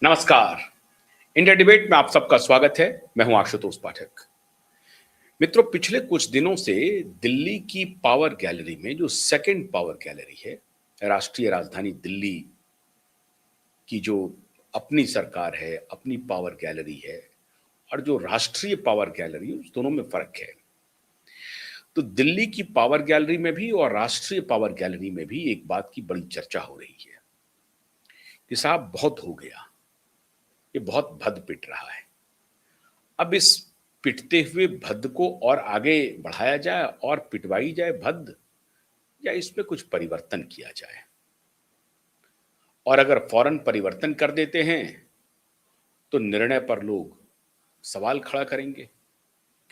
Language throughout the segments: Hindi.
नमस्कार। इंडिया डिबेट में आप सबका स्वागत है। मैं हूं आशुतोष पाठक। मित्रों, पिछले कुछ दिनों से दिल्ली की पावर गैलरी में जो सेकंड पावर गैलरी है, राष्ट्रीय राजधानी दिल्ली की जो अपनी सरकार है, अपनी पावर गैलरी है, और जो राष्ट्रीय पावर गैलरी है, उस दोनों में फर्क है। तो दिल्ली की पावर गैलरी में भी और राष्ट्रीय पावर गैलरी में भी एक बात की बड़ी चर्चा हो रही है कि साहब बहुत हो गया, ये बहुत भद पिट रहा है। अब इस पिटते हुए भद्द को और आगे बढ़ाया जाए और पिटवाई जाए भद्द, या इसमें कुछ परिवर्तन किया जाए। और अगर फौरन परिवर्तन कर देते हैं तो निर्णय पर लोग सवाल खड़ा करेंगे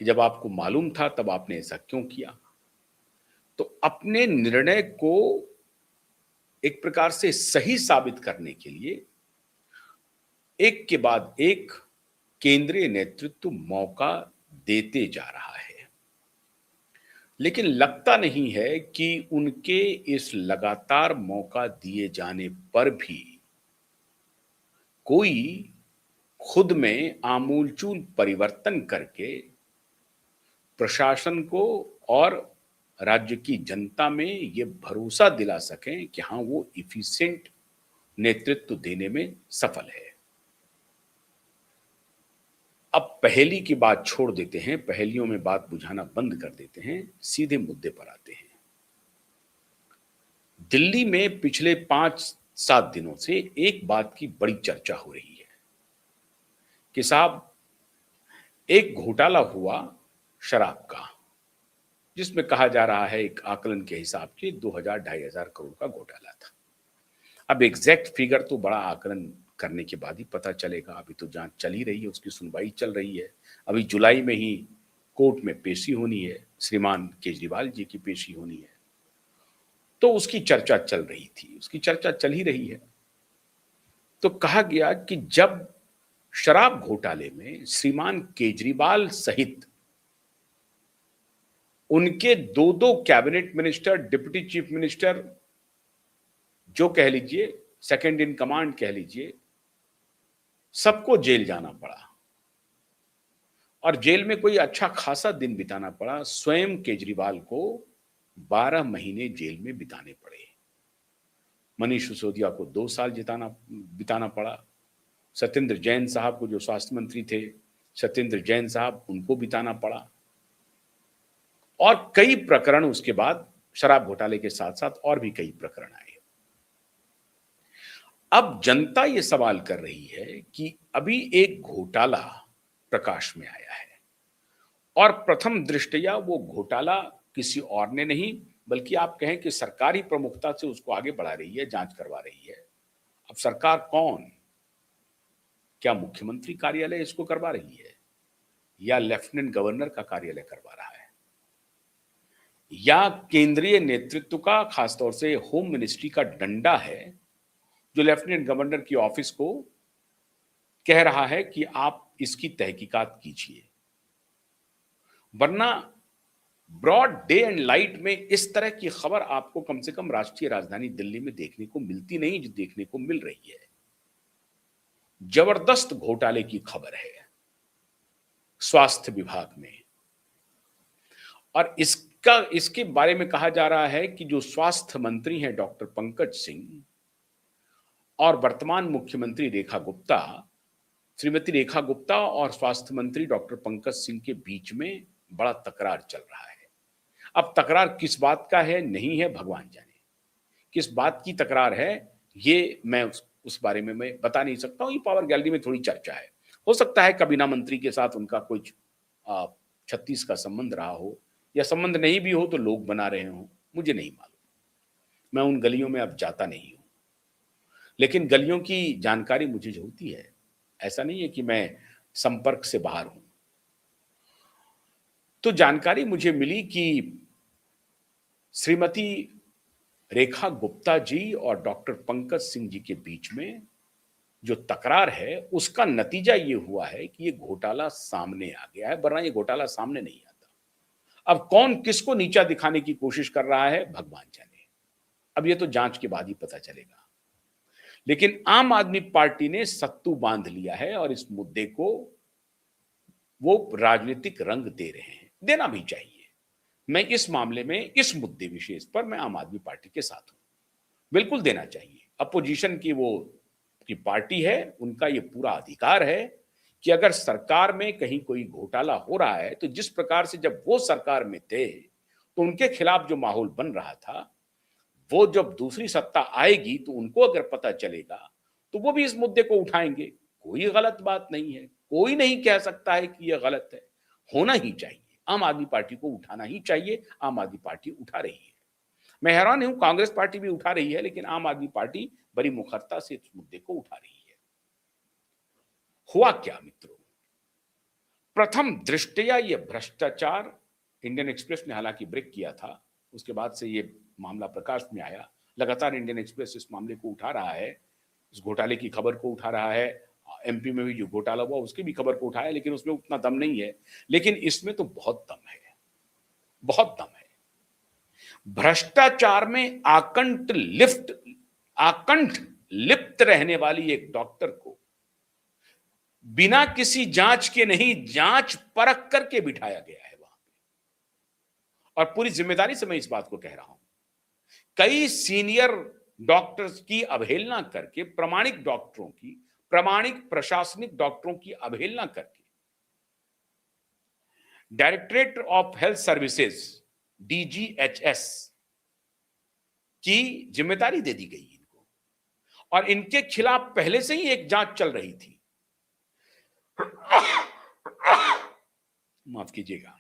कि जब आपको मालूम था तब आपने ऐसा क्यों किया। तो अपने निर्णय को एक प्रकार से सही साबित करने के लिए एक के बाद एक केंद्रीय नेतृत्व मौका देते जा रहा है, लेकिन लगता नहीं है कि उनके इस लगातार मौका दिए जाने पर भी कोई खुद में आमूलचूल परिवर्तन करके प्रशासन को और राज्य की जनता में ये भरोसा दिला सकें कि हाँ, वो इफिशिएंट नेतृत्व देने में सफल है। अब पहेली की बात छोड़ देते हैं, पहेलियों में बात बुझाना बंद कर देते हैं, सीधे मुद्दे पर आते हैं। दिल्ली में पिछले 5-7 दिनों से एक बात की बड़ी चर्चा हो रही है कि साहब, एक घोटाला हुआ शराब का, जिसमें कहा जा रहा है एक आकलन के हिसाब से 2,000-2,500 करोड़ का घोटाला था। अब एग्जैक्ट फिगर तो बड़ा आकलन करने के बाद ही पता चलेगा। अभी तो जांच चल ही रही है, उसकी सुनवाई चल रही है। अभी जुलाई में ही कोर्ट में पेशी होनी है, श्रीमान केजरीवाल जी की पेशी होनी है। तो उसकी चर्चा चल रही थी, उसकी चर्चा चल ही रही है। तो कहा गया कि जब शराब घोटाले में श्रीमान केजरीवाल सहित उनके दो cabinet minister, deputy chief minister, जो कह लीजिए सेकंड इन कमांड कह लीजिए, सबको जेल जाना पड़ा और जेल में कोई अच्छा खासा दिन बिताना पड़ा। स्वयं केजरीवाल को 12 महीने जेल में बिताने पड़े। मनीष सिसोदिया को 2 साल बिताना पड़ा। सत्येंद्र जैन साहब को, जो स्वास्थ्य मंत्री थे, सत्येंद्र जैन साहब, उनको बिताना पड़ा। और कई प्रकरण उसके बाद शराब घोटाले के साथ साथ और भी कई प्रकरण आए। अब जनता ये सवाल कर रही है कि अभी एक घोटाला प्रकाश में आया है और प्रथम दृष्टया वो घोटाला किसी और ने नहीं, बल्कि आप कहें कि सरकार ही प्रमुखता से उसको आगे बढ़ा रही है, जांच करवा रही है। अब सरकार कौन? क्या मुख्यमंत्री कार्यालय इसको करवा रही है, या लेफ्टिनेंट गवर्नर का कार्यालय करवा रहा है, या केंद्रीय नेतृत्व का, खासतौर से होम मिनिस्ट्री का डंडा है जो लेफ्टिनेंट गवर्नर की ऑफिस को कह रहा है कि आप इसकी तहकीकात कीजिए। वरना ब्रॉड डे एंड लाइट में इस तरह की खबर आपको कम से कम राष्ट्रीय राजधानी दिल्ली में देखने को मिलती नहीं, जो देखने को मिल रही है। जबरदस्त घोटाले की खबर है स्वास्थ्य विभाग में, और इसके बारे में कहा जा रहा है कि जो स्वास्थ्य मंत्री हैं डॉक्टर पंकज सिंह और वर्तमान मुख्यमंत्री रेखा गुप्ता, श्रीमती रेखा गुप्ता और स्वास्थ्य मंत्री डॉक्टर पंकज सिंह के बीच में बड़ा तकरार चल रहा है। अब तकरार किस बात का है, नहीं है, भगवान जाने। किस बात की तकरार है ये मैं उस बारे में मैं बता नहीं सकता हूं। ये पावर गैलरी में थोड़ी चर्चा है। हो सकता है कबीना मंत्री के साथ उनका कुछ 36 का संबंध रहा हो, या संबंध नहीं भी हो तो लोग बना रहे हो, मुझे नहीं मालूम। मैं उन गलियों में अब जाता नहीं हूं, लेकिन गलियों की जानकारी मुझे जो होती है, ऐसा नहीं है कि मैं संपर्क से बाहर हूं। तो जानकारी मुझे मिली कि श्रीमती रेखा गुप्ता जी और डॉक्टर पंकज सिंह जी के बीच में जो तकरार है, उसका नतीजा ये हुआ है कि ये घोटाला सामने आ गया है, वरना ये घोटाला सामने नहीं आता। अब कौन किसको नीचा दिखाने की कोशिश कर रहा है, भगवान जाने। अब ये तो जांच के बाद ही पता चलेगा। लेकिन आम आदमी पार्टी ने सत्तू बांध लिया है और इस मुद्दे को वो राजनीतिक रंग दे रहे हैं, देना भी चाहिए। मैं इस मामले में, इस मुद्दे विशेष पर मैं आम आदमी पार्टी के साथ हूं, बिल्कुल देना चाहिए। अपोजिशन की वो की पार्टी है, उनका ये पूरा अधिकार है कि अगर सरकार में कहीं कोई घोटाला हो रहा है तो जिस प्रकार से जब वो सरकार में थे तो उनके खिलाफ जो माहौल बन रहा था, वो जब दूसरी सत्ता आएगी तो उनको अगर पता चलेगा तो वो भी इस मुद्दे को उठाएंगे। कोई गलत बात नहीं है, कोई नहीं कह सकता है कि यह गलत है, होना ही चाहिए। आम आदमी पार्टी को उठाना ही चाहिए, आम आदमी पार्टी उठा रही है। मैं हैरान हूं, कांग्रेस पार्टी भी उठा रही है, लेकिन आम आदमी पार्टी बड़ी मुखरता से इस मुद्दे को उठा रही है। हुआ क्या मित्रों, प्रथम दृष्टया ये भ्रष्टाचार, इंडियन एक्सप्रेस ने हालांकि ब्रेक किया था, उसके बाद से ये मामला प्रकाश में आया। लगातार इंडियन एक्सप्रेस इस मामले को उठा रहा है, इस घोटाले की खबर को उठा रहा है। एमपी में भी जो घोटाला हुआ उसकी भी खबर को उठाया, लेकिन उसमें उतना दम नहीं है। लेकिन इसमें तो बहुत दम है, बहुत दम है। भ्रष्टाचार में आकंठ लिप्त रहने वाली एक डॉक्टर को बिना किसी जांच के नहीं, जांच परख करके बिठाया गया है वहां पे। और पूरी जिम्मेदारी से मैं इस बात को कह रहा हूं, कई सीनियर डॉक्टर्स की अवहेलना करके, प्रामाणिक डॉक्टरों की, प्रामाणिक प्रशासनिक डॉक्टरों की अवहेलना करके directorate of health services DGHS की जिम्मेदारी दे दी गई इनको, और इनके खिलाफ पहले से ही एक जांच चल रही थी। माफ कीजिएगा,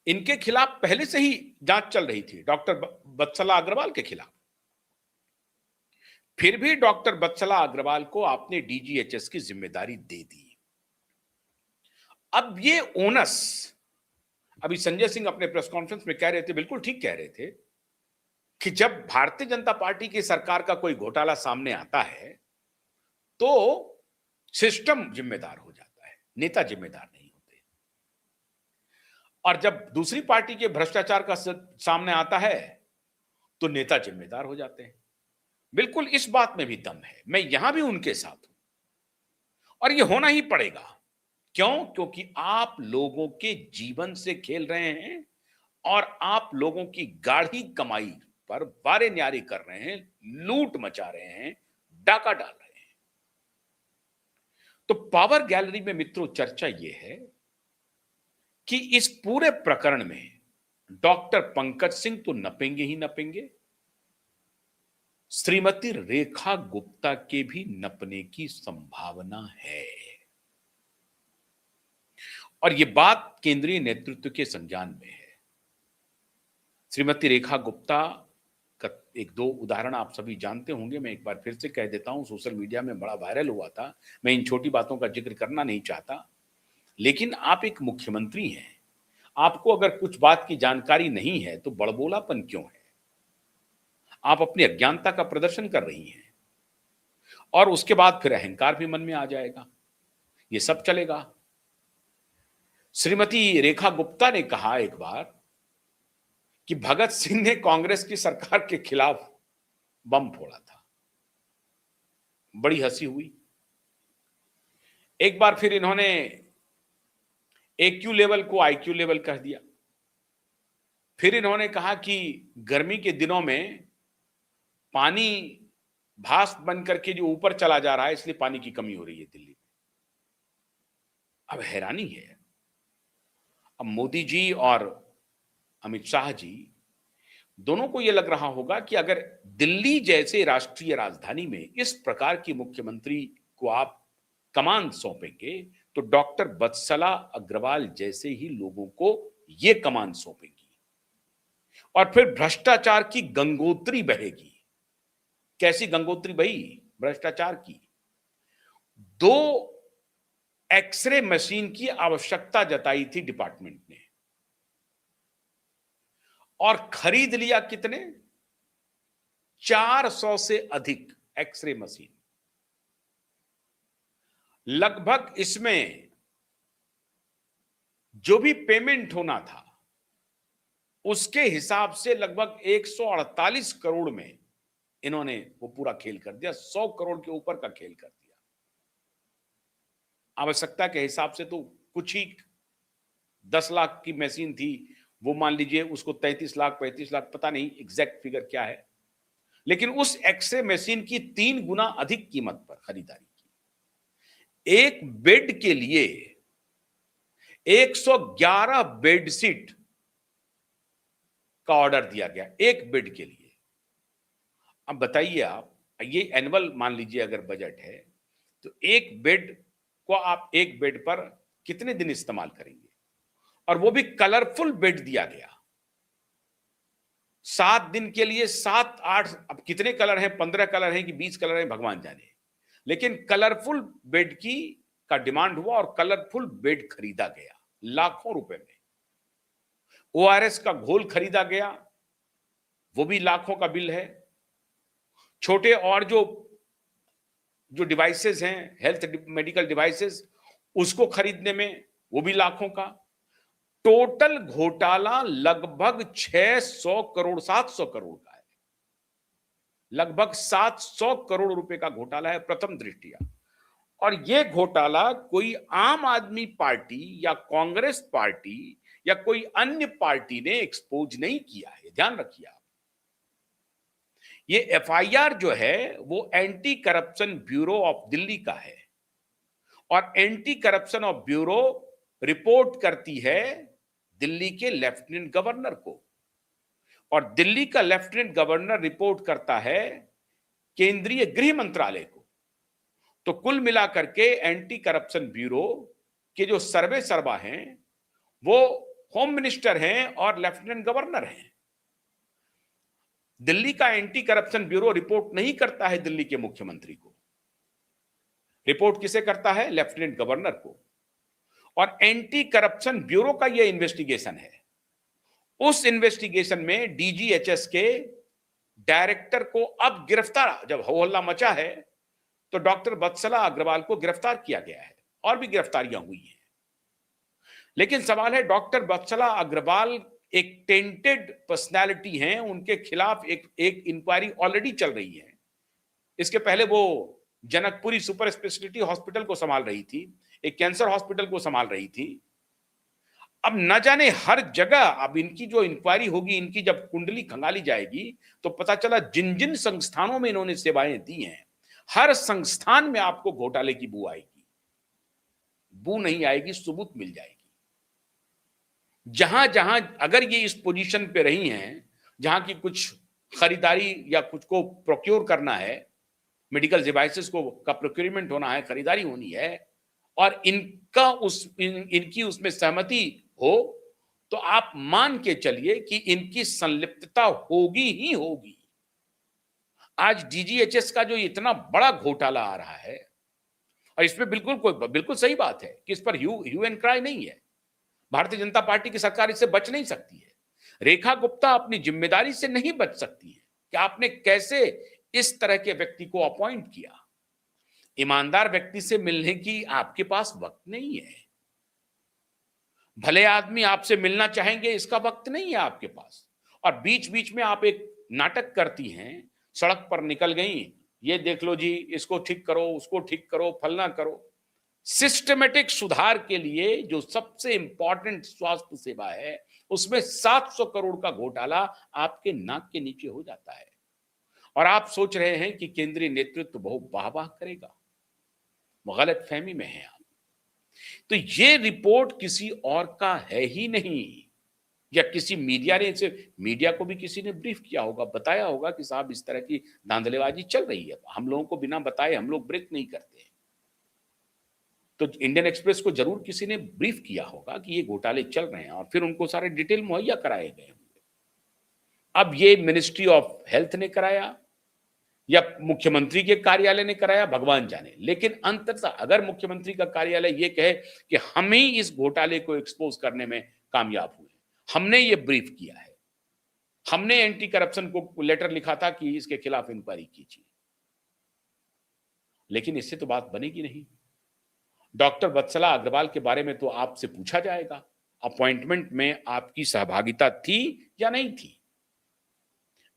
इनके खिलाफ पहले से ही जांच चल रही थी, डॉक्टर बत्सला अग्रवाल के खिलाफ। फिर भी डॉक्टर बत्सला अग्रवाल को आपने डीजीएचएस की जिम्मेदारी दे दी। अब ये ओनस, अभी संजय सिंह अपने प्रेस कॉन्फ्रेंस में कह रहे थे, बिल्कुल ठीक कह रहे थे, कि जब भारतीय जनता पार्टी की सरकार का कोई घोटाला सामने आता है तो सिस्टम जिम्मेदार हो जाता है, नेता जिम्मेदार नहीं होते। और जब दूसरी पार्टी के भ्रष्टाचार का सामने आता है तो नेता जिम्मेदार हो जाते हैं। बिल्कुल इस बात में भी दम है, मैं यहां भी उनके साथ हूं, और यह होना ही पड़ेगा। क्यों? क्योंकि आप लोगों के जीवन से खेल रहे हैं और आप लोगों की गाढ़ी कमाई पर वारे न्यारे कर रहे हैं, लूट मचा रहे हैं, डाका डाल रहे हैं। तो पावर गैलरी में मित्रों चर्चा यह है कि इस पूरे प्रकरण में डॉक्टर पंकज सिंह तो नपेंगे ही नपेंगे, श्रीमती रेखा गुप्ता के भी नपने की संभावना है। और यह बात केंद्रीय नेतृत्व के संज्ञान में है। श्रीमती रेखा गुप्ता का एक दो उदाहरण आप सभी जानते होंगे, मैं एक बार फिर से कह देता हूं, सोशल मीडिया में बड़ा वायरल हुआ था। मैं इन छोटी बातों का जिक्र करना नहीं चाहता, लेकिन आप एक मुख्यमंत्री हैं, आपको अगर कुछ बात की जानकारी नहीं है तो बड़बोलापन क्यों है? आप अपनी अज्ञानता का प्रदर्शन कर रही हैं, और उसके बाद फिर अहंकार भी मन में आ जाएगा, ये सब चलेगा। श्रीमती रेखा गुप्ता ने कहा एक बार कि भगत सिंह ने कांग्रेस की सरकार के खिलाफ बम फोड़ा था, बड़ी हंसी हुई। एक बार फिर इन्होंने AQ लेवल को IQ लेवल कह दिया। फिर इन्होंने कहा कि गर्मी के दिनों में पानी भाप बन करके जो ऊपर चला जा रहा है, इसलिए पानी की कमी हो रही है दिल्ली में। अब हैरानी है, अब मोदी जी और अमित शाह जी दोनों को यह लग रहा होगा कि अगर दिल्ली जैसे राष्ट्रीय राजधानी में इस प्रकार की मुख्यमंत्री को आप कमान सौंपेंगे तो डॉक्टर बत्सला अग्रवाल जैसे ही लोगों को यह कमान सौंपेंगी, और फिर भ्रष्टाचार की गंगोत्री बहेगी। कैसी गंगोत्री बही? भ्रष्टाचार की। 2 एक्सरे मशीन की आवश्यकता जताई थी डिपार्टमेंट ने, और खरीद लिया कितने? 400 से अधिक एक्सरे मशीन। लगभग इसमें जो भी पेमेंट होना था उसके हिसाब से लगभग 148 करोड़ में इन्होंने वो पूरा खेल कर दिया, 100 करोड़ के ऊपर का खेल कर दिया। आवश्यकता के हिसाब से तो कुछ ही 10 लाख की मशीन थी, वो मान लीजिए उसको 33 लाख 35 लाख, पता नहीं एग्जैक्ट फिगर क्या है, लेकिन उस एक्सरे मशीन की 3 गुना अधिक कीमत पर खरीदारी की। एक बेड के लिए 111 बेडशीट का ऑर्डर दिया गया, एक बेड के लिए। अब बताइए आप, ये एनुअल मान लीजिए अगर बजट है, तो एक बेड को आप एक बेड पर कितने दिन इस्तेमाल करेंगे? और वो भी कलरफुल बेड दिया गया, 7 दिन के लिए 7 8, अब कितने कलर हैं, 15 कलर हैं कि 20 कलर हैं, भगवान जाने, लेकिन कलरफुल बेड की का डिमांड हुआ और कलरफुल बेड खरीदा गया लाखों रुपए में। ओआरएस का घोल खरीदा गया, वो भी लाखों का बिल है। छोटे और जो डिवाइसेस हैं, हेल्थ मेडिकल डिवाइसेस, उसको खरीदने में वो भी लाखों का। टोटल घोटाला लगभग 600 करोड़ 700 करोड़ का है, लगभग 700 करोड़ रुपए का घोटाला है प्रथम दृष्टिया। और यह घोटाला कोई आम आदमी पार्टी या कांग्रेस पार्टी या कोई अन्य पार्टी ने एक्सपोज नहीं किया है, ध्यान रखिए आप। ये एफआईआर जो है वो anti corruption bureau of Delhi का है, और anti corruption of bureau report करती है दिल्ली के लेफ्टिनेंट गवर्नर को, और दिल्ली का लेफ्टिनेंट गवर्नर रिपोर्ट करता है केंद्रीय गृह मंत्रालय को। तो कुल मिलाकर के एंटी करप्शन ब्यूरो के जो सर्वे सर्वा हैं वो होम मिनिस्टर हैं और लेफ्टिनेंट गवर्नर हैं। दिल्ली का एंटी करप्शन ब्यूरो रिपोर्ट नहीं करता है दिल्ली के मुख्यमंत्री को, रिपोर्ट किसे करता है? लेफ्टिनेंट गवर्नर को। और एंटी करप्शन ब्यूरो का यह इन्वेस्टिगेशन है, उस इन्वेस्टिगेशन में डीजीएचएस के डायरेक्टर को अब गिरफ्तार, जब हो हल्ला मचा है तो डॉक्टर वत्सला अग्रवाल को गिरफ्तार किया गया है, और भी गिरफ्तारियां हुई हैं। लेकिन सवाल है, डॉक्टर वत्सला अग्रवाल एक टेंटेड पर्सनालिटी हैं, उनके खिलाफ एक इंक्वायरी ऑलरेडी चल रही है। इसके पहले वो जनकपुरी सुपर स्पेशलिटी हॉस्पिटल को संभाल रही थी, एक कैंसर हॉस्पिटल को संभाल रही थी। अब न जाने हर जगह अब इनकी जो इंक्वायरी होगी, इनकी जब कुंडली खंगाली जाएगी तो पता चला जिन जिन संस्थानों में इन्होंने सेवाएं दी हैं, हर संस्थान में आपको घोटाले की बू आएगी। बू नहीं आएगी, सबूत मिल जाएगी। जहां जहां अगर ये इस पोजीशन पे रही हैं, जहां की कुछ खरीदारी या कुछ को प्रोक्योर करना है, मेडिकल डिवाइसेस को का प्रोक्योरमेंट होना है, खरीदारी होनी है, और इनकी उसमें सहमति हो, तो आप मान के चलिए कि इनकी संलिप्तता होगी ही होगी। आज डीजीएचएस का जो इतना बड़ा घोटाला आ रहा है, और इसमें बिल्कुल सही बात है कि इस पर ह्यू एंड क्राई नहीं है। भारतीय जनता पार्टी की सरकार इससे बच नहीं सकती है। रेखा गुप्ता अपनी जिम्मेदारी से नहीं बच सकती है कि आपने कैसे इस तरह के व्यक्ति को अपॉइंट किया। ईमानदार व्यक्ति से मिलने की आपके पास वक्त नहीं है। भले आदमी आपसे मिलना चाहेंगे, इसका वक्त नहीं है आपके पास। और बीच बीच में आप एक नाटक करती हैं, सड़क पर निकल गई, ये देख लो जी, इसको ठीक करो, उसको ठीक करो, फलना करो। सिस्टमेटिक सुधार के लिए जो सबसे इंपॉर्टेंट स्वास्थ्य सेवा है, उसमें 700 करोड़ का घोटाला आपके नाक के नीचे हो जाता है, और आप सोच रहे हैं कि केंद्रीय नेतृत्व बहुत वाह वाह करेगा। गलत फहमी में है आप। तो ये रिपोर्ट किसी और का है ही नहीं, या किसी मीडिया ने इसे, मीडिया को भी किसी ने ब्रीफ किया होगा, बताया होगा कि साहब इस तरह की धांधलेबाजी चल रही है। हम लोगों को बिना बताए हम लोग ब्रेक नहीं करते। तो इंडियन एक्सप्रेस को जरूर किसी ने ब्रीफ किया होगा कि ये घोटाले चल रहे हैं, और फिर उनको सारे डिटेल मुहैया कराए गए होंगे। अब ये मिनिस्ट्री ऑफ हेल्थ ने कराया या मुख्यमंत्री के कार्यालय ने कराया, भगवान जाने। लेकिन अंततः अगर मुख्यमंत्री का कार्यालय ये कहे कि हम ही इस घोटाले को एक्सपोज करने में कामयाब हुए, हमने ये ब्रीफ किया है, हमने एंटी करप्शन को लेटर लिखा था कि इसके खिलाफ इंक्वायरी कीजिए, लेकिन इससे तो बात बनेगी नहीं। डॉक्टर वत्सला अग्रवाल के बारे में तो आपसे पूछा जाएगा, अपॉइंटमेंट में आपकी सहभागिता थी या नहीं थी।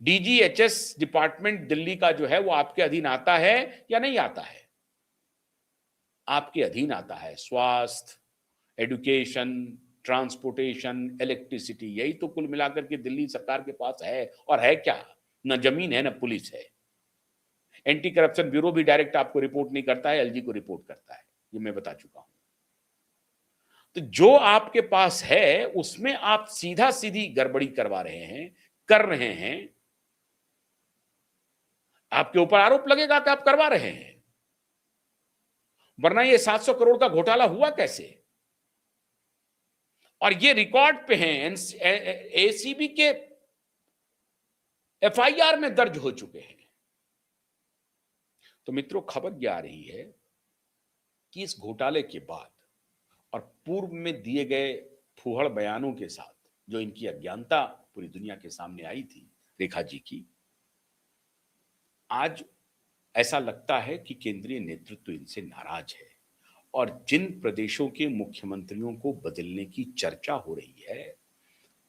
डीजीएचएस डिपार्टमेंट दिल्ली का जो है वो आपके अधीन आता है या नहीं आता है? आपके अधीन आता है। स्वास्थ्य, एजुकेशन, ट्रांसपोर्टेशन, इलेक्ट्रिसिटी, यही तो कुल मिलाकर के दिल्ली सरकार के पास है। और है क्या? न जमीन है, न पुलिस है। एंटी करप्शन ब्यूरो भी डायरेक्ट आपको रिपोर्ट नहीं करता है, एलजी को रिपोर्ट करता है। ये मैं बता चुका हूं। तो जो आपके पास है उसमें आप सीधा सीधी गड़बड़ी करवा रहे हैं, कर रहे हैं। आपके ऊपर आरोप लगेगा कि आप करवा रहे हैं, वरना ये 700 करोड़ का घोटाला हुआ कैसे? और ये रिकॉर्ड पे हैं, एसीबी के एफआईआर में दर्ज हो चुके हैं। तो मित्रों, खबर यह आ रही है कि इस घोटाले के बाद और पूर्व में दिए गए फूहड़ बयानों के साथ जो इनकी अज्ञानता पूरी दुनिया के सामने आई थी रेखा जी की, आज ऐसा लगता है कि केंद्रीय नेतृत्व इनसे नाराज है। और जिन प्रदेशों के मुख्यमंत्रियों को बदलने की चर्चा हो रही है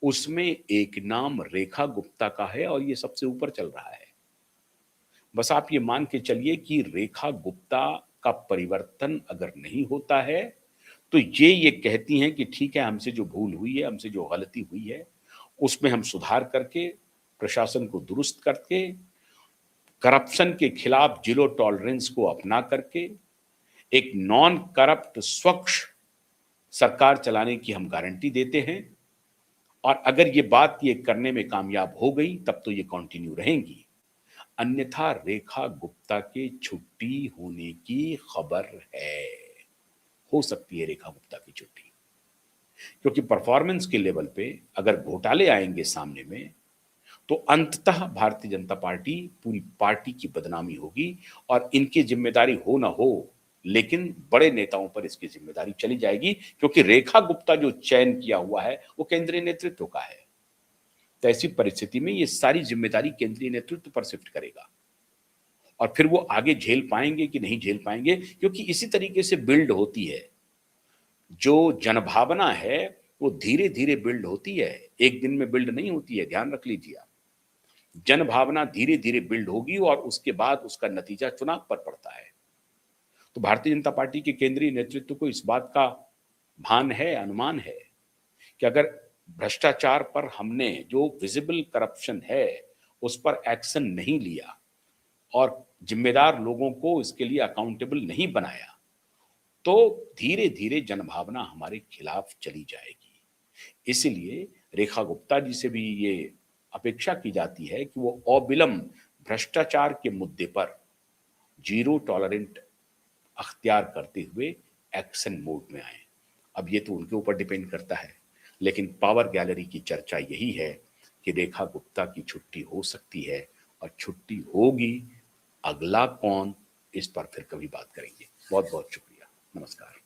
उसमें एक नाम रेखा गुप्ता का है और ये सबसे ऊपर चल रहा है। बस आप ये मान के चलिए कि रेखा गुप्ता का परिवर्तन अगर नहीं होता है तो ये कहती हैं कि ठीक है, हमसे जो भूल हुई है, हमसे जो गलती हुई है, उसमें हम सुधार करके प्रशासन को दुरुस्त करके करप्शन के खिलाफ जीरो टॉलरेंस को अपना करके एक नॉन करप्ट स्वच्छ सरकार चलाने की हम गारंटी देते हैं। और अगर ये बात ये करने में कामयाब हो गई तब तो ये कंटिन्यू रहेंगी, अन्यथा रेखा गुप्ता के छुट्टी होने की खबर है। हो सकती है रेखा गुप्ता की छुट्टी, क्योंकि परफॉर्मेंस के लेवल पे अगर घोटाले आएंगे सामने में तो अंततः भारतीय जनता पार्टी, पूरी पार्टी की बदनामी होगी। और इनकी जिम्मेदारी हो ना हो, लेकिन बड़े नेताओं पर इसकी जिम्मेदारी चली जाएगी, क्योंकि रेखा गुप्ता जो चयन किया हुआ है वो केंद्रीय नेतृत्व का है। तो ऐसी परिस्थिति में ये सारी जिम्मेदारी केंद्रीय नेतृत्व पर शिफ्ट करेगा। और फिर वो आगे झेल पाएंगे कि नहीं झेल पाएंगे, क्योंकि इसी तरीके से बिल्ड होती है। जो जनभावना है वो धीरे धीरे बिल्ड होती है, एक दिन में बिल्ड नहीं होती है, ध्यान रख लीजिए आप। जनभावना धीरे धीरे बिल्ड होगी और उसके बाद उसका नतीजा चुनाव पर पड़ता है। तो भारतीय जनता पार्टी के केंद्रीय नेतृत्व को इस बात का भान है, अनुमान है कि अगर भ्रष्टाचार पर हमने जो विजिबल करप्शन है उस पर एक्शन नहीं लिया और जिम्मेदार लोगों को इसके लिए अकाउंटेबल नहीं बनाया तो धीरे धीरे जनभावना हमारे खिलाफ चली जाएगी। इसलिए रेखा गुप्ता जी से भी ये अपेक्षा की जाती है कि वो अविलंब भ्रष्टाचार के मुद्दे पर जीरो टॉलरेंट अख्तियार करते हुए एक्शन मोड में आए। अब ये तो उनके ऊपर डिपेंड करता है, लेकिन पावर गैलरी की चर्चा यही है कि रेखा गुप्ता की छुट्टी हो सकती है। और छुट्टी होगी, अगला कौन, इस पर फिर कभी बात करेंगे। बहुत बहुत शुक्रिया, नमस्कार।